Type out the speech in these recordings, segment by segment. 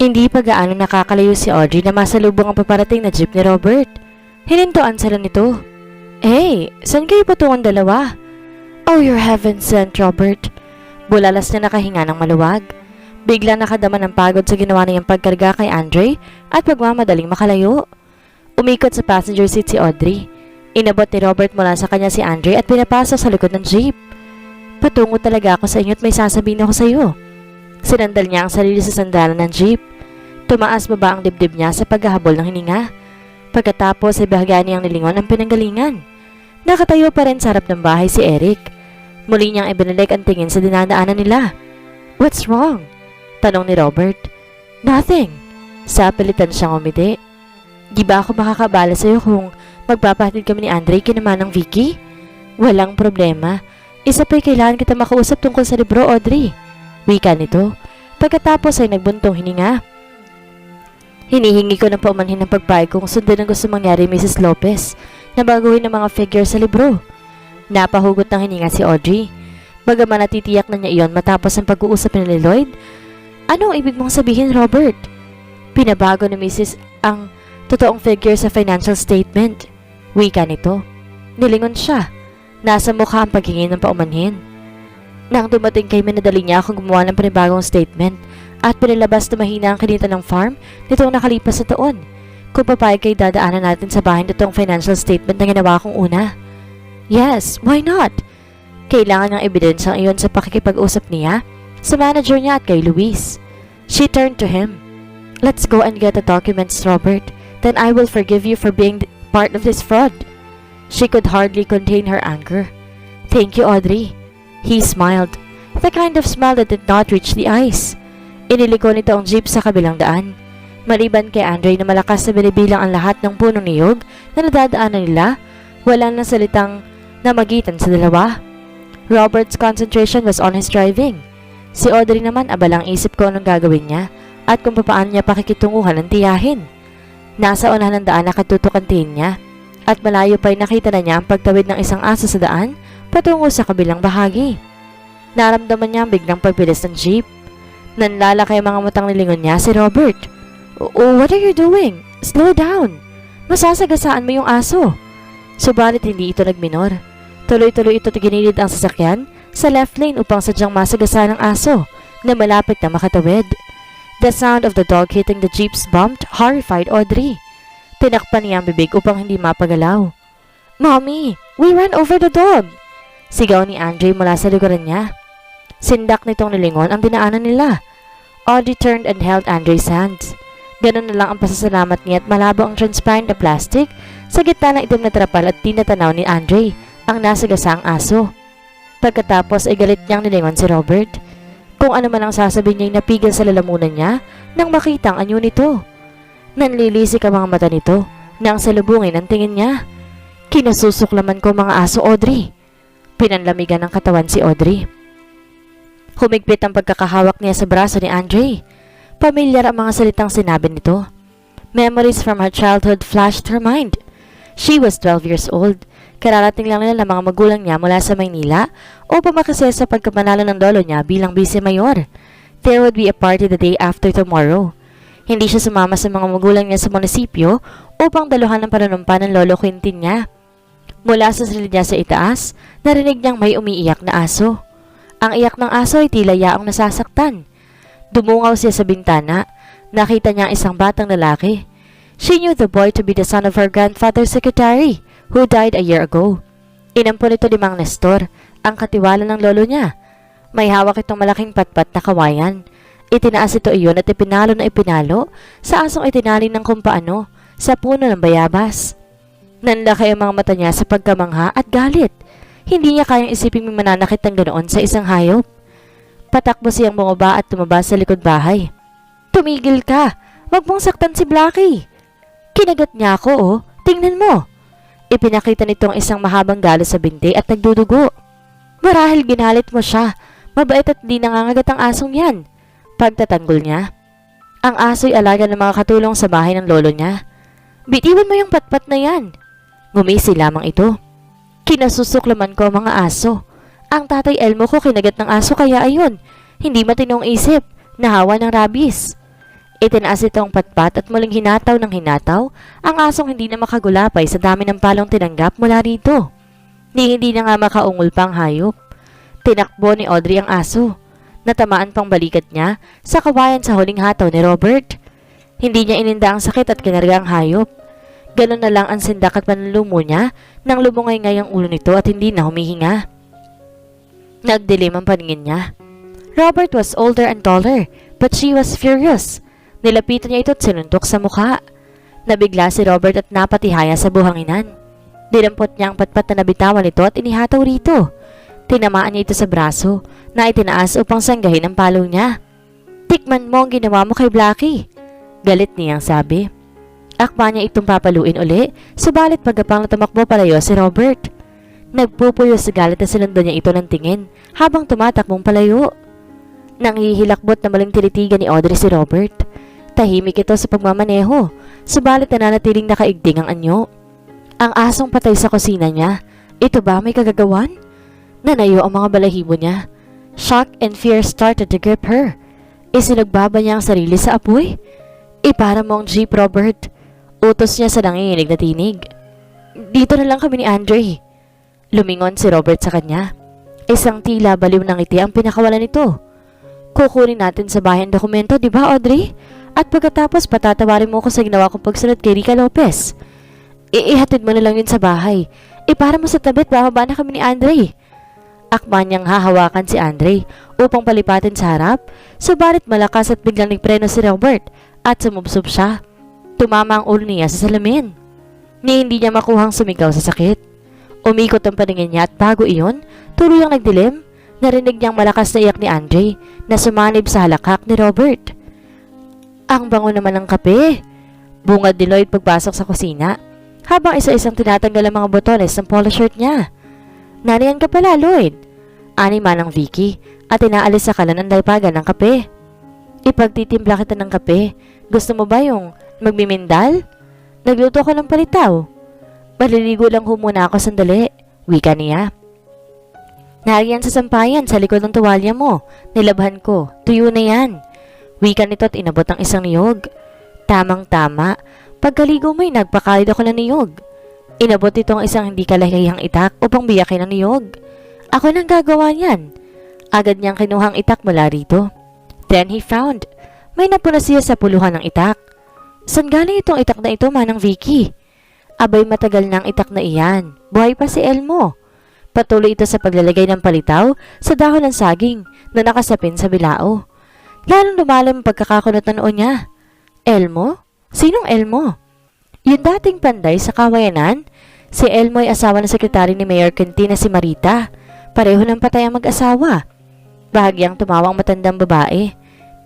Hindi pa gaano nakakalayo si Audrey na masalubong ang paparating na jeep ni Robert. Hinintuan sila nito. Hey, saan kayo patungon dalawa? Oh, your heaven sent, Robert. Bulalas na nakahinga ng maluwag. Bigla nakadama ng pagod sa ginawa niyang pagkarga kay Andre at pagmamadaling makalayo. Umikot sa passenger seat si Audrey. Inabot ni Robert mula sa kanya si Andre at pinapasok sa likod ng jeep. Patungo talaga ako sa inyo at may sasabihin ako sa iyo. Sinandal niya ang sarili sa sandalan ng jeep. Tumaas baba ang dibdib niya sa paghahabol ng hininga. Pagkatapos ay bahagyan niyang nilingon ang pinanggalingan. Nakatayo pa rin sa harap ng bahay si Eric. Muli niyang ibinalik ang tingin sa dinadaanan nila. What's wrong? Tanong ni Robert. Nothing. Sa pilitan siyang umiti. Di ba ako makakabala sa'yo kung magpapahatid kami ni Andre kinaman ng Vicky? Walang problema. Isa pa'y kailangan kita makausap tungkol sa libro, Audrey. Wika nito. Pagkatapos ay nagbuntong hininga. Hinihingi ko ng paumanhin ng pagpayag kung sundin ang gusto mangyari Mrs. Lopez na baguhin ang mga figure sa libro. Napahugot ng hininga si Audrey. Bagaman natitiyak na niya iyon matapos ang pag-uusap ni Lloyd. Anong ibig mong sabihin, Robert? Pinabago ni Mrs. ang totoong figure sa financial statement. Wika nito. Nilingon siya. Nasa mukha ang paghingi ng paumanhin. Nang dumating kay minadali niya akong gumawa ng panibagong statement at pinilabas na mahina ang kinita ng farm nitong nakalipas na taon. Kung papayag kay dadaanan natin sa bahay nitong financial statement na ginawa kong una. Yes, why not? Kailangan ng ebidensyang iyon sa pakikipag-usap niya sa manager niya at kay Luis. She turned to him. Let's go and get the documents, Robert. Then I will forgive you for being part of this fraud. She could hardly contain her anger. Thank you, Audrey. He smiled. The kind of smile that did not reach the eyes. Iniliko nito ang jeep sa kabilang daan. Maliban kay Andre na malakas na binibilang ang lahat ng punong niyog na nadadaanan nila, wala nang salitang namagitan sa dalawa. Robert's concentration was on his driving. Si Audrey naman abalang isip ko anong gagawin niya at kung paano niya pakikitunguhan ng tiyahin. Nasa unahan ng daan nakatutok ang tingin niya at malayo pa'y nakita na niya ang pagtawid ng isang aso sa daan patungo sa kabilang bahagi. Naramdaman niya ang biglang pagbilis ng jeep. Nanlalaki ang mga matang nilingon niya si Robert. Oh, what are you doing? Slow down. Masasagasaan mo yung aso. Subalit hindi ito nagminor. Tuloy-tuloy ito ginilid ang sasakyan sa left lane upang sadyang masagasaan ng aso na malapit na makatawid. The sound of the dog hitting the jeep's bumped horrified Audrey. Tinakpan niya ang bibig upang hindi mapagalaw. Mommy, we ran over the dog! Sigaw ni Andre mula sa lugaran niya. Sindak nitong nilingon ang dinaanan nila. Audrey turned and held Andre's hands. Ganun na lang ang pasasalamat niya at malabo ang transparent na plastic sa gitna ng itim na trapal at tinatanaw ni Andre ang nasagasang aso. Pagkatapos ay galit niyang nilingon si Robert. Kung ano man ang sasabihin niya ay napigil sa lalamunan niya nang makita ang anyo nito. Nanlilisik ang mga mata nito nang salubungin ang tingin niya. Kinasusuklaman ko mga aso, Audrey. Pinanlamigan ng katawan si Audrey. Humigpit ang pagkakahawak niya sa braso ni Andre. Pamilyar ang mga salitang sinabi nito. Memories from her childhood flashed her mind. She was 12 years old. Kararating lang nila ng mga magulang niya mula sa Maynila upang makasaya sa pagkapanalo ng lolo niya bilang vice-mayor. There would be a party the day after tomorrow. Hindi siya sumama sa mga magulang niya sa munisipyo upang daluhan ng panunumpa ng lolo Quintin niya. Mula sa silid niya sa itaas, narinig niyang may umiiyak na aso. Ang iyak ng aso ay tila yaong nasasaktan. Dumungaw siya sa bintana. Nakita niya ang isang batang lalaki. She knew the boy to be the son of her grandfather's secretary, who died a year ago. Inampun ito ni Mang Nestor, ang katiwala ng lolo niya. May hawak itong malaking patpat na kawayan. Itinaas ito iyon at ipinalo na ipinalo sa asong itinali ng kumpaano sa puno ng bayabas. Nanlaki ang mga mata niya sa pagkamangha at galit. Hindi niya kayang isiping may mananakit ng ganoon sa isang hayop. Patakbo siyang bumaba at tumabas sa likod bahay. Tumigil ka! Wag mong saktan si Blackie! Kinagat niya ako, oh. Tingnan mo! Ipinakita nitong isang mahabang galo sa binti at nagdudugo. Marahil ginalit mo siya. Mabait at di nangangagat ang asong yan. Pagtatanggol niya. Ang aso'y alaga ng mga katulong sa bahay ng lolo niya. Bitiwan mo yung patpat na yan. Ngumisi lamang ito. Kinasusuklaman ko ang mga aso. Ang tatay Elmo ko kinagat ng aso kaya ayun. Hindi matinong isip. Nahawa ng rabies. Itinaas itong patpat at muling hinataw ng hinataw ang asong hindi na makagulapay sa dami ng palong tinanggap mula rito. Hindi na nga makaungol pang hayop. Tinakbo ni Audrey ang aso. Natamaan pang balikat niya sa kawayan sa huling hataw ni Robert. Hindi niya ininda ang sakit at kinarga ang hayop. Ganon na lang ang sindak at panlumo niya nang lumungay-ngay ang ulo nito at hindi na humihinga. Nagdilim ang paningin niya. Robert was older and taller, but she was furious. Nilapitan niya ito at sinuntok sa mukha. Nabigla si Robert at napatihaya sa buhanginan. Dinampot niya ang patpat na nabitawan nito at inihataw rito. Tinamaan niya ito sa braso na itinaas upang sanggahin ang palo niya. Tikman mo ang ginawa mo kay Blackie. Galit niyang sabi. Akma niya itong papaluin uli, subalit pagkapang tumakbo palayo si Robert. Nagpupuyo sa galit na sinundan niya ito ng tingin habang tumatakbong palayo. Nanghihilakbot na maling tinitigan ni Audrey si Robert. Tahimik ito sa pagmamaneho, subalit nananatiling nakaigding ang anyo. Ang asong patay sa kusina niya, ito ba may kagagawan? Nanayo ang mga balahibo niya. Shock and fear started to grip her. Isinagbaba niya ang sarili sa apoy. Ipara mo ang jeep, Robert. Utos niya sa nanginginig na tinig. Dito na lang kami ni Andre. Lumingon si Robert sa kanya. Isang tila baliw ng ngiti ang pinakawalan nito. Kukunin natin sa bahay ang dokumento, di ba, Audrey? At pagkatapos patatawarin mo ko sa ginawa kong pagsunod kay Rica Lopez. Ihatid mo na lang yun sa bahay. Ipara mo sa tabi at bababa na kami ni Andre. Akma niyang hahawakan si Andre upang palipatin sa harap, subalit malakas at biglang nagpreno si Robert at sumubsob siya. Tumama ang ulo niya sa salamin. Ni hindi niya makuhang sumigaw sa sakit. Umikot ang paningin niya at bago iyon, tuluyang nagdilim, narinig niyang malakas na iyak ni Andre na sumanib sa halakak ni Robert. Ang bango naman ng kape. Bungad ni Lloyd pagpasok sa kusina, habang isa-isang tinatanggal ang mga botones ng polo shirt niya. Nariyan ka pala, Lloyd. Ani manang Vicky at inaalis sa kalan ang daypagan ng kape. Ipagtitimpla kita ng kape. Gusto mo ba yung magmimindal? Nagluto ko ng palitaw. Maliligo lang ho muna ako sandali, wika niya. Nariyan sa sampayan sa likod ng tuwalya mo. Nilabhan ko. Tuyo na yan. Wika nito at inabot ang isang niyog. Tamang-tama. Pagkaligo mo'y nagpakalid ako ng niyog. Inabot ito ang isang hindi kalahihang itak upang biyakin ang niyog. Ako nang gagawa niyan. Agad niyang kinuhang itak mula rito. Then he found. May napuna siya sa puluhan ng itak. San galing itong itak na ito, manang Vicky? Abay matagal na ang itak na iyan. Buhay pa si Elmo. Patuloy ito sa paglalagay ng palitaw sa dahon ng saging na nakasapin sa bilao. Lalong lumalim ang pagkakakunot na noon niya. Elmo? Sinong Elmo? Yung dating panday sa kawayanan, si Elmo ay asawa ng sekretary ni Mayor Quintin na si Marita. Pareho ng patay ang mag-asawa. Bahagyang tumawang matandang babae.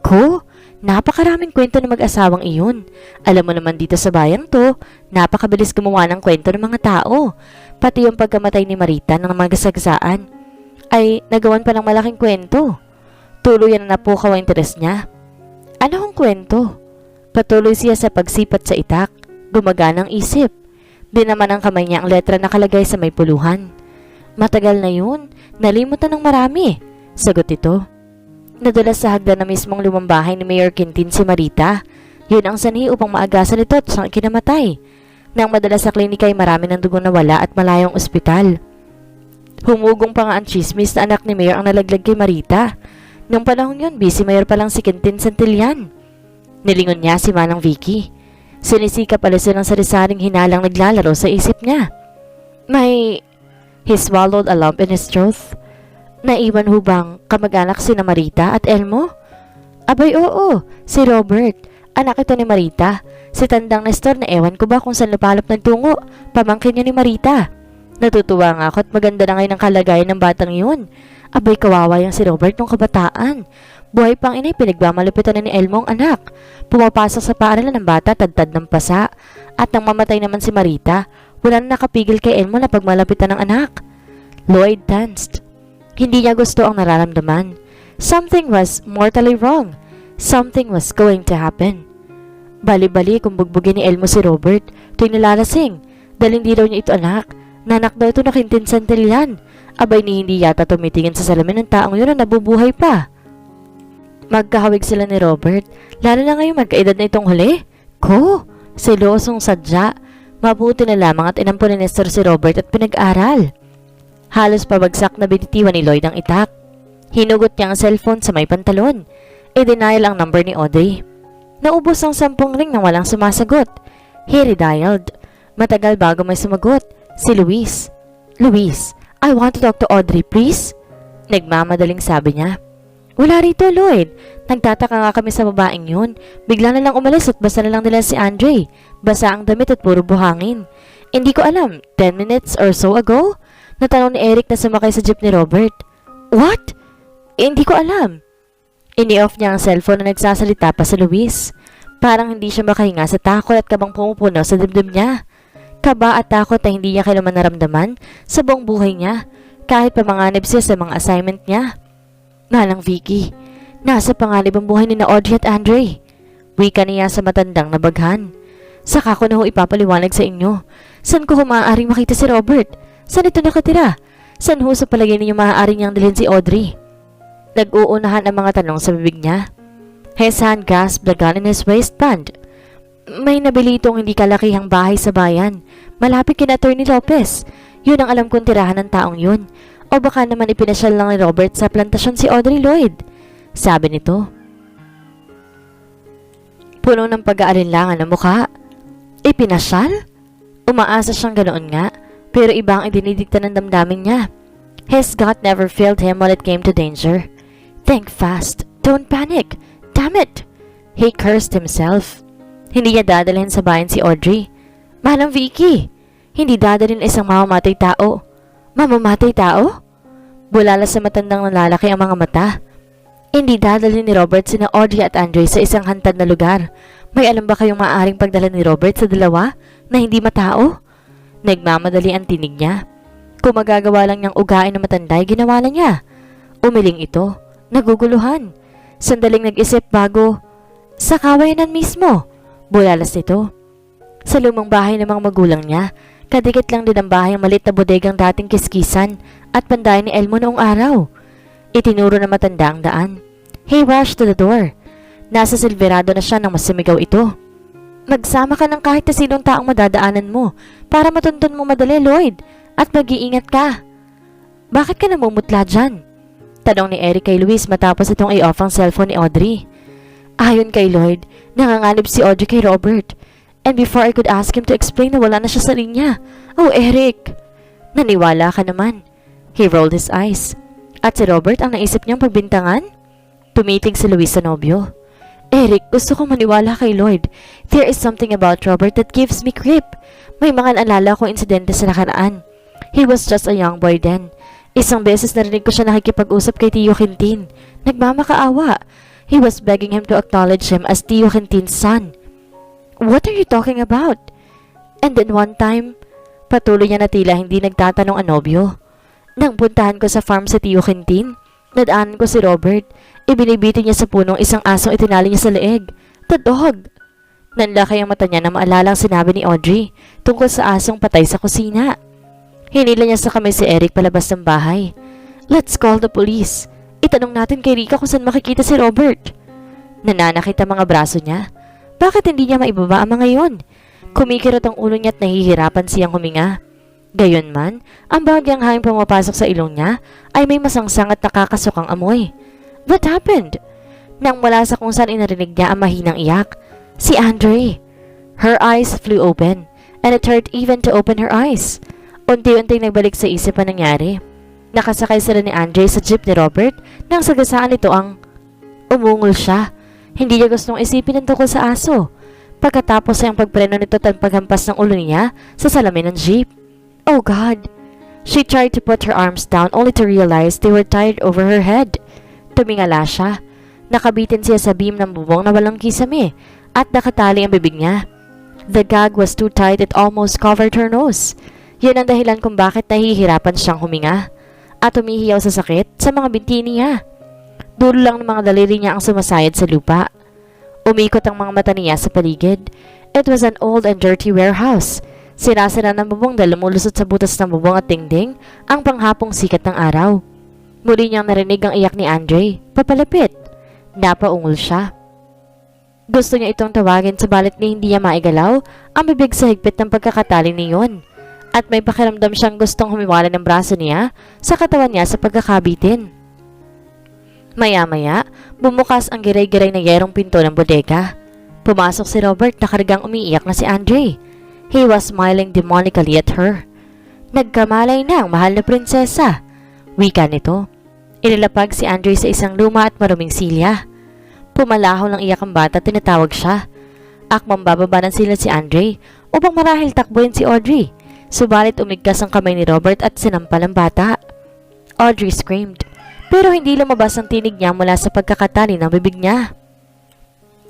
Ko, napakaraming kwento ng mag-asawang iyon. Alam mo naman dito sa bayang to, napakabilis gumawa ng kwento ng mga tao. Pati yung pagkamatay ni Marita ng mga sagsaan ay nagawan pa ng malaking kwento. Tuluyan na napukaw ang interes niya. Ano ang kwento? Patuloy siya sa pagsipat sa itak. Gumaganang isip. Di naman ang kamay niya ang letra nakalagay sa may puluhan. Matagal na yun. Nalimutan ng marami. Sagot ito. Nadulas sa hagdan na mismong lumang bahay ni Mayor Quintin si Marita. Yun ang sanhi upang maagasan ito at siyang kinamatay. Nang madalas sa klinika ay marami ng dugong nawala at malayong ospital. Humugong pa nga ang chismis na anak ni Mayor ang nalaglag kay Marita. Nung panahon yun, busy Mayor pa lang si Quintin Santillan. Nilingon niya si Manang Vicky. Sinisikap alisin ang sarisaring hinalang naglalaro sa isip niya. He swallowed a lump in his throat. Naiwan ho bang kamag-anak si na Marita at Elmo? Abay oo, si Robert. Anak ito ni Marita. Si Tandang Nestor na ewan ko ba kung saan lupalop nagtungo. Pamangkin niya ni Marita. Natutuwa nga ako at maganda na ngayon ang kalagayan ng batang yun. Abay kawawa yung si Robert nung kabataan. Buhay pang inay pinagmamalupitan na ni Elmo ang anak. Pumapasok sa paaralan ng bata tadtad ng pasa. At nang mamatay naman si Marita, wala na nakapigil kay Elmo na pagmalapitan ng anak. Lloyd tensed. Hindi niya gusto ang nararamdaman. Something was mortally wrong. Something was going to happen. Bali-bali kung bugbugin ni Elmo si Robert, tuwing nalalasing. Dahil hindi daw niya ito anak. Nanak daw ito na Quintin Santillan. Abay ni hindi yata tumitingin sa salamin ng taong yun na nabubuhay pa. Magkahawig sila ni Robert, lalo na ngayong magkaedad na itong huli. Selosong sadya. Mabuti na lamang at inampun ni Nestor si Robert at pinag-aral. Halos pabagsak na binitiwan ni Lloyd ang itak. Hinugot niya ang cellphone sa may pantalon. I-denial ang number ni Audrey. Naubos ang 10 ring nang walang sumasagot. He redialed. Matagal bago may sumagot. Si Luis. Luis, I want to talk to Audrey, please. Nagmamadaling sabi niya. Wala rito, Lloyd. Nagtataka nga kami sa babaeng yun. Bigla na lang umalis at basa na lang nila si Andre. Basa ang damit at puro buhangin. Hindi ko alam, 10 minutes or so ago? Natanong ni Eric na sumakay sa jeep ni Robert. What? Hindi ko alam. Ini-off niya ang cellphone na nagsasalita pa sa Luis. Parang hindi siya makahinga sa takot at kabang pumupuno sa dibdib niya. Kaba at takot na hindi niya kailanman naramdaman sa buong buhay niya. Kahit pamanganib siya sa mga assignment niya. Manang Vicky, nasa panganib ang buhay ni na Audrey at Andre. Wika niya sa matandang nabaghan. Saka ko na ho ipapaliwanag sa inyo. Saan ko maaaring makita si Robert? Saan ito nakatira? Saan ho sa palagay ninyo maaaring niyang dalhin si Audrey? Nag-uunahan ang mga tanong sa bibig niya. His hand grasped the gun in his waistband. May nabili itong hindi kalakihang bahay sa bayan. Malapit kina Attorney Lopez. Yun ang alam kong tirahan ng taong yun. O baka naman ipinasyal lang ni Robert sa plantasyon si Audrey Lloyd. Sabi nito. Puno ng pag-aalinlangan ng mukha. Ipinasyal? Umaasa siyang ganoon nga, pero iba ang idinidikta ng damdamin niya. His gut never failed him when it came to danger. Think fast. Don't panic. Damn it! He cursed himself. Hindi niya dadalhin sa bayan si Audrey. Manang Vicky, hindi dadalhin isang mamamatay tao. Mamamatay tao? Bulala sa matandang lalaki ang mga mata. Hindi dadalhin ni Robert sina Audrey at Andre sa isang hantad na lugar. May alam ba kayong maaaring pagdala ni Robert sa dalawa na hindi matao? Nagmamadali ang tinig niya. Kung magagawa lang niyang ugain ng matanday, ginawa na niya. Umiling ito. Naguguluhan. Sandaling nag-isip bago. Sa kawayanan mismo. Bulalas nito. Sa lumang bahay ng mga magulang niya, kadikit lang din ang bahay ang malit na bodegang dating kiskisan at pandayan ni Elmo noong araw. Itinuro na matanda ang daan. He rushed to the door. Nasa silverado na siya nang masumigaw ito. Magsama ka ng kahit na sinong taong madadaanan mo para matuntun mo madali, Lloyd, at mag-iingat ka. Bakit ka namumutla dyan? Tanong ni Eric kay Luis matapos itong i-off ang cellphone ni Audrey. Ayon kay Lloyd, nanganganib si Audrey kay Robert. And before I could ask him to explain na wala na siya sa linya. Oh, Eric! Naniwala ka naman. He rolled his eyes. At si Robert ang naisip niyang pagbintangan? Tumitig si Luis sa nobyo. Eric, gusto kong maniwala kay Lloyd. There is something about Robert that gives me creep. May mga naalala kong insidente sa nakaraan. He was just a young boy then. Isang beses narinig ko siya nakikipag-usap kay Tio Quintin. Nagmamakaawa. He was begging him to acknowledge him as Tio Quintin's son. What are you talking about? And then one time, patuloy niya na tila hindi nagtatanong ang nobyo. Nang puntahan ko sa farm si Tio Quintin, nadaanan ko si Robert. Ibinibitin niya sa punong isang asong itinali niya sa leeg. The dog! Nanlaki ang mata niya na maalala ang sinabi ni Audrey tungkol sa asong patay sa kusina. Hinila niya sa kamay si Eric palabas ng bahay. Let's call the police. Itanong natin kay Rika kung saan makikita si Robert. Nananakit ang mga braso niya. Bakit hindi niya maibaba ang mga iyon? Kumikirot ang ulo niya at nahihirapan siyang huminga. Gayunman, ang bahagyang hangin pumapasok sa ilong niya ay may masangsang at nakakasukang amoy. What happened? Nang mula sa kung saan inarinig niya ang mahinang iyak, si Andre. Her eyes flew open, and it hurt even to open her eyes. Unti-unting nagbalik sa isip ang nangyari. Nakasakay sila ni Andre sa jeep ni Robert nang sagasaan nito ang umungol siya. Hindi niya gustong isipin ang tungkol sa aso. Pagkatapos ay ang pagpreno nito at paghampas ng ulo niya sa salamin ng jeep. Oh God! She tried to put her arms down only to realize they were tied over her head. Tumingala siya. Nakabitin siya sa beam ng bubong na walang kisame at nakatali ang bibig niya. The gag was too tight it almost covered her nose. Yun ang dahilan kung bakit nahihirapan siyang huminga at humihiyaw sa sakit sa mga binti niya. Dulo lang ng mga daliri niya ang sumasayad sa lupa. Umikot ang mga mata niya sa paligid. It was an old and dirty warehouse. Sira-sira ng bubong dahil lumulusot sa butas ng bubong at dingding ang panghapong sikat ng araw. Muli niyang narinig ang iyak ni Andre. Papalapit. Napaungol siya. Gusto niya itong tawagin subalit ni hindi niya maigalaw ang bibig sa higpit ng pagkakatali niyon. At may pakiramdam siyang gustong humiwala ng braso niya sa katawan niya sa pagkakabitin. Maya-maya, bumukas ang giray-giray na yerong pinto ng bodega. Pumasok si Robert na kargang umiiyak na si Andre. He was smiling demonically at her. Nagkamalay na ang mahal na prinsesa. Wika nito. Inilapag si Andre sa isang luma at maruming silya. Pumalaho ng iyak ang bata at tinatawag siya. Akmang bababa ng silya si Andre upang marahil takbuhin si Audrey. Subalit umigkas ang kamay ni Robert at sinampal ang bata. Audrey screamed, pero hindi lumabas ang tinig niya mula sa pagkakatali ng bibig niya.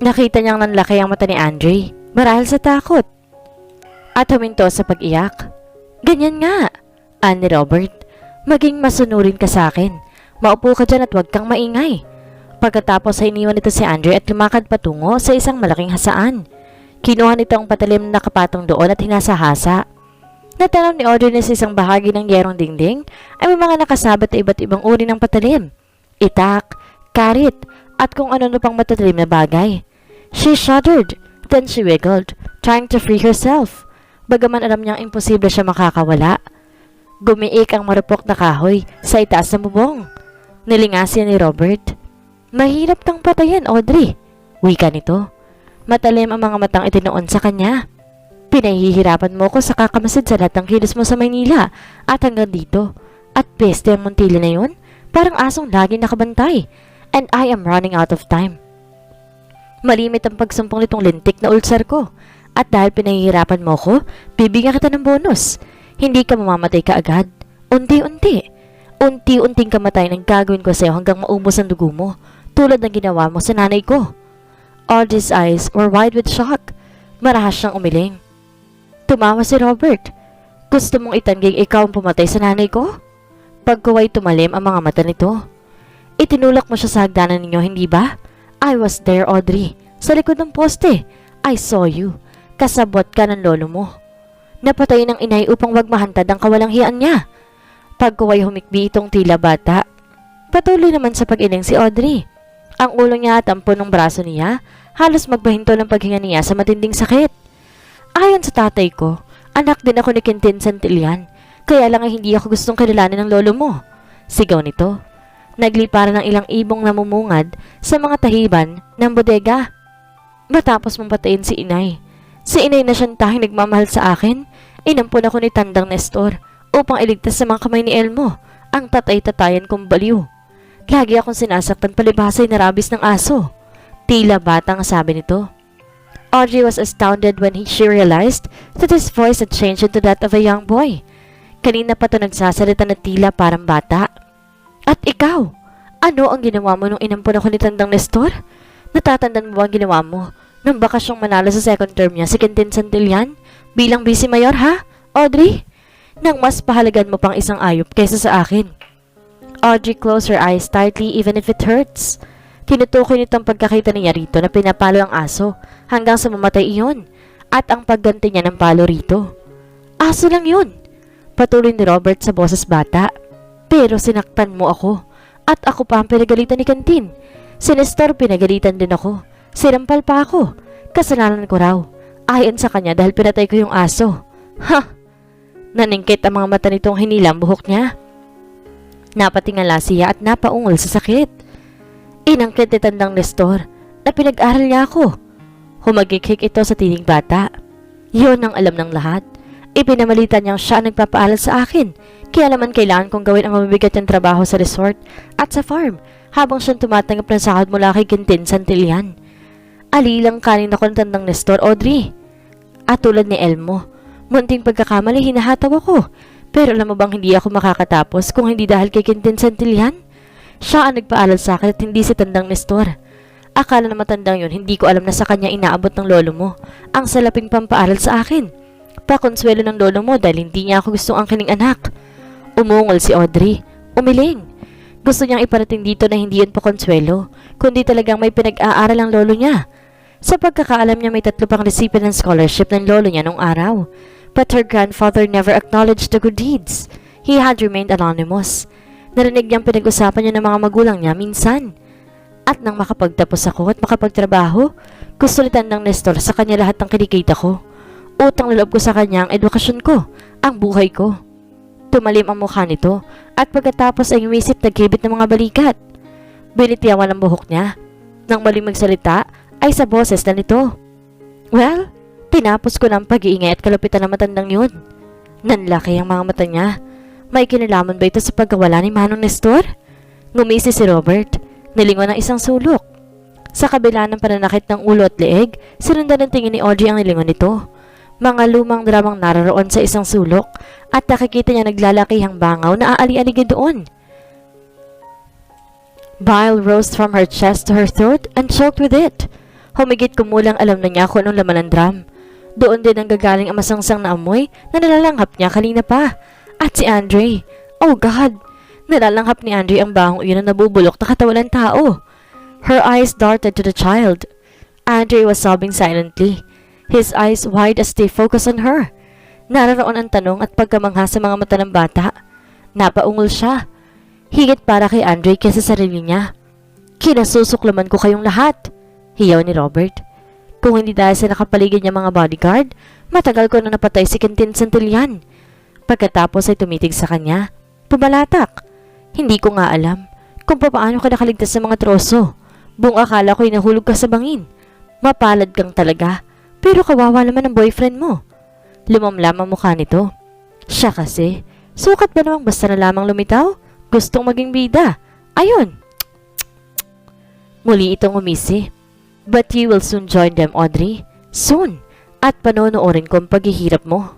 Nakita niyang nanlaki ang mata ni Andre, marahil sa takot. At huminto sa pag-iyak. Ganyan nga, ani Robert. Maging masunurin ka sa akin. Maupo ka dyan at huwag kang maingay. Pagkatapos ay iniwan nito si Andre at lumakad patungo sa isang malaking hasaan. Kinuha nito ang patalim na nakapatong doon at hinasa-hasa. Natanaw ni Audrey na sa isang bahagi ng yerong dingding ay may mga nakasabat na iba't ibang uri ng patalim, itak, karit, at kung ano pang matatalim na bagay. She shuddered, then she wiggled, trying to free herself. Bagaman alam niyang imposible siya makakawala. Gumiik ang marupok na kahoy sa itaas ng bubong. Nilingasya ni Robert. Mahirap kang patayin, Audrey. Wika nito. Matalim ang mga matang itinoon sa kanya. Pinahihirapan mo ko sa kakamasid sa lahat ng kilos mo sa Maynila at hanggang dito. At peste ang Montilla na yun, parang asong lagi nakabantay. And I am running out of time. Malimit ang pagsumpong nitong lintik na ulcer ko. At dahil pinahihirapan mo ko, bibigyan kita ng bonus. Hindi ka mamamatay ka agad. Unti-unti. Unti-unting kamatay ng gagawin ko sa'yo hanggang maubos ang dugo mo. Tulad ng ginawa mo sa nanay ko. Audrey's eyes were wide with shock. Marahas siyang umiling. Tumawa si Robert. Gusto mong itangging ikaw ang pumatay sa nanay ko? Pagkuway tumalim ang mga mata nito. Itinulak mo siya sa hagdanan ninyo, hindi ba? I was there, Audrey. Sa likod ng poste. I saw you. Kasabot ka ng lolo mo. Napatay ng inay upang wag mahantad ang kawalang hiyaan niya. Pagkuway humikbi itong tila bata. Patuloy naman sa pag-iling si Audrey. Ang ulo niya at ang punong braso niya halos magpahinto ng paghinga niya sa matinding sakit. Ayon sa tatay ko, anak din ako ni Quintin Santillan, kaya lang ay hindi ako gustong kilalanin ng lolo mo. Sigaw nito. Nagliparan ng ilang ibong namumungad sa mga tahiban ng bodega. Matapos mong patayin si inay. Si inay na siyang tanging nagmamahal sa akin, inampun ako ni Tandang Nestor upang iligtas sa mga kamay ni Elmo, ang tatay-tatayan kong baliw. Lagi akong sinasaktan palibhasay na rabis ng aso. Tila batang sabi nito. Audrey was astounded when she realized that his voice had changed into that of a young boy. Kanina pa ito nagsasalita na tila parang bata. At ikaw, ano ang ginawa mo nung inampun ako ni Tandang Nestor? Natatandaan mo ba ang ginawa mo nung bakasyong manalo sa second term niya si Quintin Santillan bilang vice mayor, ha, Audrey? Nang mas pahalagan mo pang isang ayop kaysa sa akin. Audrey closed her eyes tightly even if it hurts. Tinutukoy nito ang pagkakita niya rito na pinapalo ang aso hanggang sa mamatay iyon at ang pagganti niya ng palo rito. Aso lang yun, patuloy ni Robert sa boses bata. Pero sinaktan mo ako at ako pa ang pinagalitan ni Quintin. Si Nestor pinagalitan din ako. Sinampal pa ako. Kasalanan ko raw. Ayon sa kanya dahil pinatay ko yung aso. Ha! Naningkit ang mga mata nitong hinilang buhok niya. Napatingala siya at napaungol sa sakit. Inangkit ni Tandang Nestor na pinag-aral niya ako. Humagikik ito sa tinig bata. Yun ang alam ng lahat. Ipinamalitan niyang siya ang nagpapaaral sa akin. Kaya naman kailangan kong gawin ang mabibigat ng trabaho sa resort at sa farm habang siyang tumatanggap ng sahod mula kay Quintin Santillan. Alilang kanin ako ng Tandang Nestor, Audrey. At tulad ni Elmo, munting pagkakamali hinahataw ako. Pero alam mo bang hindi ako makakatapos kung hindi dahil kay Quintin Santillan? Siya ang nagpaaral sa akin at hindi si Tandang Nestor. Akala na matandang yun, hindi ko alam na sa kanya inaabot ng lolo mo ang salaping pampaaral sa akin. Pakonsuelo ng lolo mo dahil hindi niya ako gustong angkining anak. Umungol si Audrey. Umiling. Gusto niyang iparating dito na hindi yun pakonsuelo, kundi talagang may pinag-aaral ang lolo niya. Sa pagkakaalam niya may 3 pang recipient ng scholarship ng lolo niya nung araw. But her grandfather never acknowledged the good deeds. He had remained anonymous. Narinig niyang pinag-usapan niya ng mga magulang niya minsan. At nang makapagtapos ako at makapagtrabaho, kusulitan ng Nestor sa kanya lahat ng kinikita ko. Utang na loob ko sa kanya ang edukasyon ko, ang buhay ko. Tumalim ang mukha nito at pagkatapos ay umisip nagkibit ng mga balikat. Binitiyawan ang buhok niya. Nang maling magsalita ay sa boses na nito. Well, tinapos ko ng pag-iingay at kalupitan ng matandang yun. Nanlaki ang mga mata niya. May kinalaman ba ito sa pagkawala ni Manong Nestor? Ngumisi si Robert. Nilingon ng isang sulok. Sa kabila ng pananakit ng ulo at leeg, sinundan ng tingin ni Audrey ang nilingon nito. Mga lumang dramang nararoon sa isang sulok at nakikita niya naglalakihang bangaw na aali-aligid doon. Bile rose from her chest to her throat and choked with it. Humigit kumulang alam na niya kung anong laman ng drum. Doon din ang gagaling ang masangsang na amoy na nalalanghap niya kanina pa. At si Andre. Oh God! Nalalanghap ni Andre ang bahong iyon na nabubulok na katawan ng tao. Her eyes darted to the child. Andre was sobbing silently. His eyes wide as they focused on her. Nararoon ang tanong at pagkamangha sa mga mata ng bata. Napaungol siya. Higit para kay Andre kaysa sa sarili niya. Kinasusuklaman ko kayong lahat. Hiyaw ni Robert. Kung hindi dahil sa nakapaligid niya mga bodyguard, matagal ko na napatay si Quintin Santillan. Pagkatapos ay tumitig sa kanya. Pumalatak. Hindi ko nga alam kung paano ka nakaligtas sa mga troso. Buong akala ko'y nahulog ka sa bangin. Mapalad kang talaga. Pero kawawa naman ang boyfriend mo. Lumamlam ang mukha nito. Siya kasi. Sukat ba namang basta na lamang lumitaw? Gustong maging bida. Ayun. Muli itong umisi. But you will soon join them, Audrey. Soon. At panonoorin ko ang paghihirap mo.